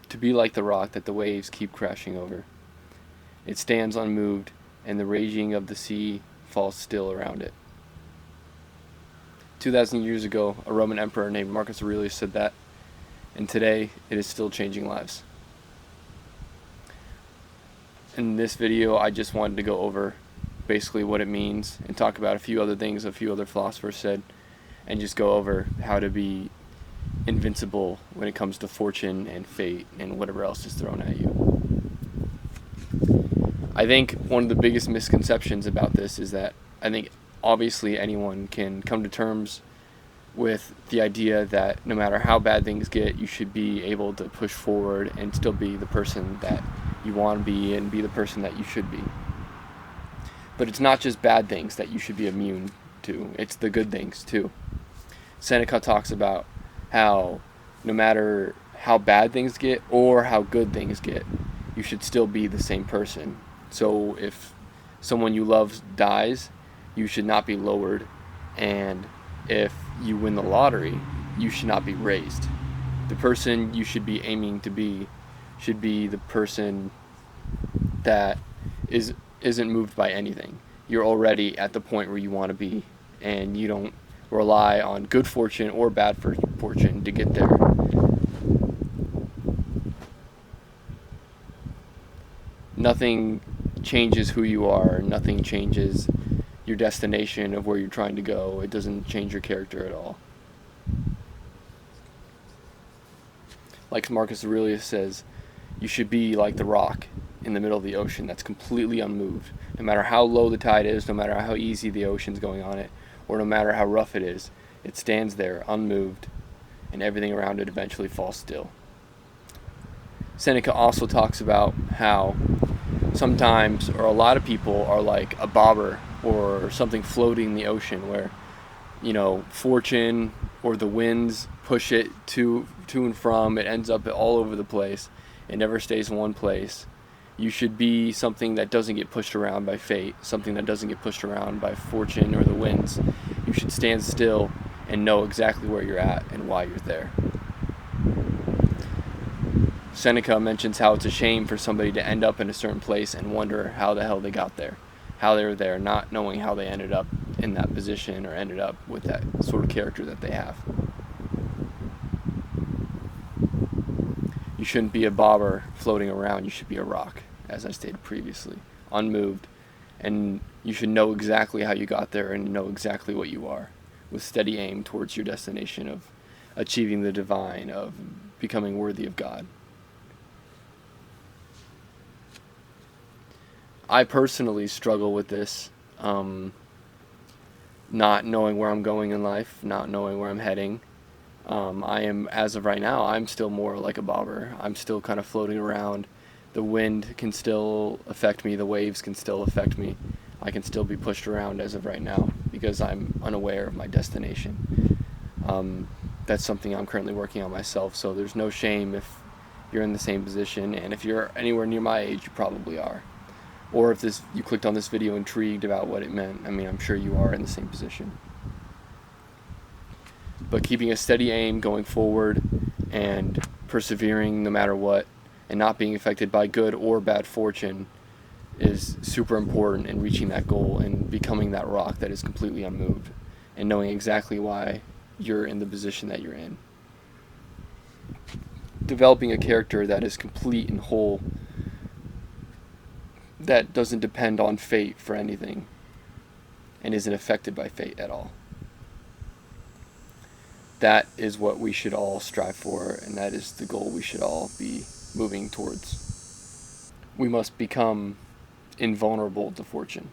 to be like the rock that the waves keep crashing over. It stands unmoved, and the raging of the sea falls still around it. 2,000 years ago, a Roman emperor named Marcus Aurelius said that, and today it is still changing lives. In this video, I just wanted to go over basically what it means and talk about a few other things a few other philosophers said, and just go over how to be invincible when it comes to fortune and fate and whatever else is thrown at you. I think one of the biggest misconceptions about this is that I think obviously anyone can come to terms with the idea that no matter how bad things get, you should be able to push forward and still be the person that you want to be and be the person that you should be. But it's not just bad things that you should be immune to, it's the good things too. Seneca talks about how no matter how bad things get or how good things get, you should still be the same person. So if someone you love dies, you should not be lowered, and if you win the lottery, you should not be raised. The person you should be aiming to be should be the person that isn't moved by anything. You're already at the point where you want to be, and you don't rely on good fortune or bad fortune to get there. Nothing changes who you are. Nothing changes your destination of where you're trying to go. It doesn't change your character at all. Like Marcus Aurelius says, you should be like the rock in the middle of the ocean that's completely unmoved. No matter how low the tide is, no matter how easy the ocean's going on it, or no matter how rough it is, it stands there unmoved, and everything around it eventually falls still. Seneca also talks about how sometimes, or a lot of people, are like a bobber or something floating in the ocean where, fortune or the winds push it to and from. It ends up all over the place. It never stays in one place. You should be something that doesn't get pushed around by fate, something that doesn't get pushed around by fortune or the winds. You should stand still and know exactly where you're at and why you're there. Seneca mentions how it's a shame for somebody to end up in a certain place and wonder how the hell they got there, how they were there, not knowing how they ended up in that position or ended up with that sort of character that they have. You shouldn't be a bobber floating around. You should be a rock, as I stated previously, unmoved, and you should know exactly how you got there and know exactly what you are, with steady aim towards your destination of achieving the divine, of becoming worthy of God. I personally struggle with this, not knowing where I'm going in life, not knowing where I'm heading. I am, as of right now, I'm still more like a bobber. I'm still kind of floating around. The wind can still affect me. The waves can still affect me. I can still be pushed around as of right now because I'm unaware of my destination. That's something I'm currently working on myself, so there's no shame if you're in the same position, and if you're anywhere near my age, you probably are. Or if you clicked on this video intrigued about what it meant, I'm sure you are in the same position. But keeping a steady aim going forward and persevering no matter what, and not being affected by good or bad fortune is super important in reaching that goal and becoming that rock that is completely unmoved, and knowing exactly why you're in the position that you're in. Developing a character that is complete and whole, that doesn't depend on fate for anything and isn't affected by fate at all. That is what we should all strive for, and that is the goal we should all be moving towards. We must become invulnerable to fortune.